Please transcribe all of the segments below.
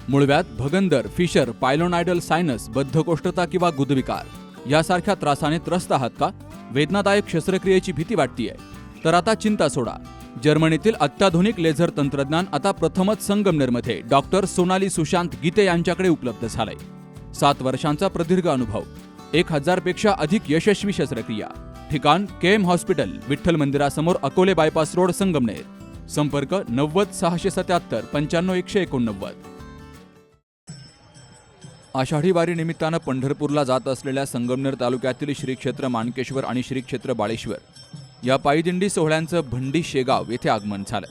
मूळव्याध, भगंदर, fissure, पायलोनायडल sinus, बद्धकोष्ठता किंवा गुदविकार यासारख्या त्रासाने त्रस्त आहात का? वेदनादायक शस्त्रक्रियेची भीती वाटतेय? तर आता चिंता सोडा. जर्मनीतील अत्याधुनिक लेझर तंत्रज्ञान आता प्रथमच संगमनेरमध्ये डॉक्टर सोनाली सुशांत गीते यांच्याकडे उपलब्ध झालंय. 7 वर्षांचा प्रदीर्घ अनुभव, 1000 पेक्षा अधिक यशस्वी शस्त्रक्रिया. ठिकाण केएम हॉस्पिटल, विठ्ठल मंदिरासमोर, अकोले बायपास रोड, संगमनेर. संपर्क 90 677 95 189. आषाढी वारी निमित्तानं पंढरपूरला जात असलेल्या संगमनेर तालुक्यातील श्री क्षेत्र माणकेश्वर आणि श्री क्षेत्र बाळेश्वर या पायीदिंडी सोहळ्यांचं भंडी शेगाव येथे आगमन झालं.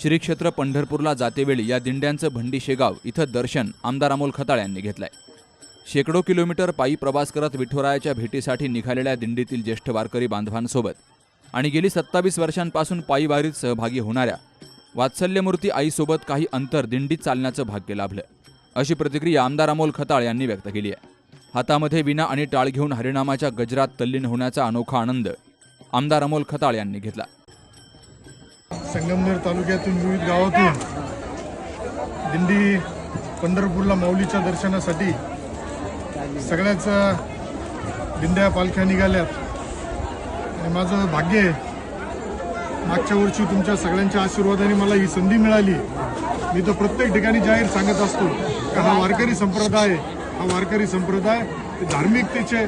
श्री क्षेत्र पंढरपूरला जातेवेळी या दिंड्यांचं भंडी शेगाव इथं दर्शन आमदार अमोल खताळ यांनी घेतलंय. शेकडो किलोमीटर पायी प्रवास करत विठुरायाच्या भेटीसाठी निघालेल्या दिंडीतील ज्येष्ठ वारकरी बांधवांसोबत आणि गेली 27 वर्षांपासून पायी वारीत सहभागी होणाऱ्या वात्सल्यमूर्ती आईसोबत काही अंतर दिंडीत चालण्याचं भाग्य लाभलं, अशी प्रतिक्रिया आमदार अमोल खताळ यांनी व्यक्त केली आहे. हातामध्ये विना आणि टाळ घेऊन हरिनामाच्या गजरात तल्लीन होण्याचा अनोखा आनंद आमदार अमोल खताळ यांनी घेतला. संगमनेर तालुक्यातून विविध गावातून दिंडी पंढरपूरला माऊलीच्या दर्शनासाठी सगळ्याच दिंड्या पालख्या निघाल्यात आणि माझं भाग्य आहे, मागच्या वर्षी तुमच्या सगळ्यांच्या आशीर्वादाने मला ही संधी मिळाली. मी तर प्रत्येक ठिकाणी जाहीर सांगत असतो का हा वारकरी संप्रदाय धार्मिकतेचे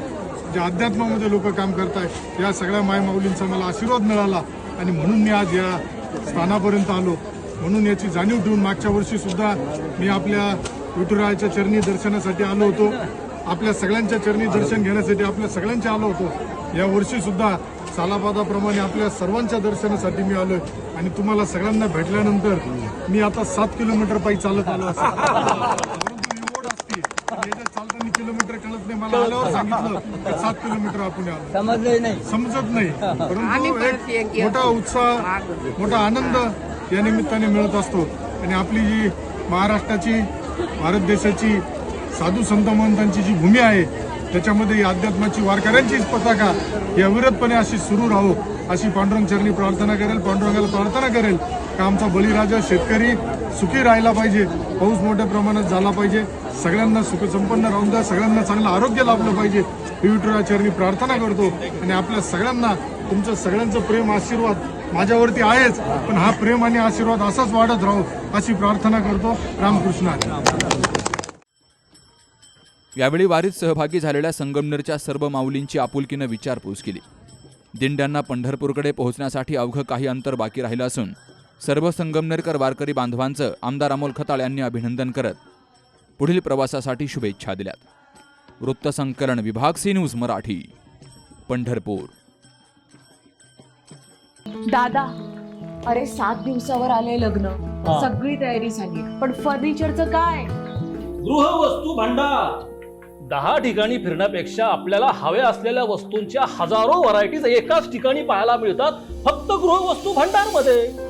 जे अध्यात्मामध्ये लोक काम करतायत या सगळ्या मायमाऊलींचा मला आशीर्वाद मिळाला आणि म्हणून मी आज या स्थानापर्यंत आलो. म्हणून याची जाणीव ठेवून मागच्या वर्षी सुद्धा मी आपल्या विठुरायाच्या चरणी दर्शनासाठी आलो होतो, आपल्या सगळ्यांच्या चरणी दर्शन घेण्यासाठी आपल्या सगळ्यांच्या आलो होतो. या वर्षी सुद्धा सालाबादाप्रमाणे आपल्या सर्वांच्या दर्शनासाठी मी आलोय आणि तुम्हाला सगळ्यांना भेटल्यानंतर मी आता 7 किलोमीटर पायी चालत आलो असं परंतु ही ओढ असती चालताना किलोमीटर कळत नाही. मला आल्यावर सांगितलं की 7 किलोमीटर आपण आलो, समजत नाही. परंतु एक मोठा उत्साह, मोठा आनंद या निमित्ताने मिळत असतो आणि आपली जी महाराष्ट्राची, भारत देशाची साधू संत महंतांची जी भूमी आहे त्याच्यामध्ये अध्यात्माची वारकऱ्यांचीच पताका ही अविरतपणे अशी सुरू राहो अशी पांडुरंग चरणी प्रार्थना करेल, पांडुरंगाला प्रार्थना करेल का आमचा बळीराजा शेतकरी सुखी राहायला पाहिजे, पाऊस मोठ्या प्रमाणात झाला पाहिजे, सगळ्यांना सुखसंपन्न राहून द्या, सगळ्यांना चांगलं आरोग्य लाभलं पाहिजे ही विठुराया चरणी प्रार्थना करतो. आणि आपल्या सगळ्यांना तुमचं सगळ्यांचं प्रेम, आशीर्वाद माझ्यावरती आहेच, पण हा प्रेम आणि आशीर्वाद असाच वाढत राहो अशी प्रार्थना करतो. रामकृष्ण. यावेळी वारीत सहभागी झालेल्या संगमनेरच्या सर्व माऊलींची आपुलकीनं विचारपूस केली. दिंड्यांना पंढरपूरकडे पोहोचण्यासाठी अवघं काही अंतर बाकी राहिलं असून सर्व संगमनेरकर वारकरी बांधवांचं आमदार अमोल खताळ यांनी अभिनंदन करत पुढील प्रवासासाठी शुभेच्छा दिल्यात. वृत्तसंकलन विभाग, सी न्यूज मराठी, पंढरपूर. दादा, अरे 7 दिवसावर आले लग्न, सगळी तयारी झाली, पण फर्निचरचं काय? गृहवस्तू भांडार 10 ठिकाणी फिरण्यापेक्षा आपल्याला हव्या असलेल्या वस्तूंच्या हजारो व्हरायटीज एकाच ठिकाणी पाहायला मिळतात फक्त गृहवस्तू भांडार मध्ये.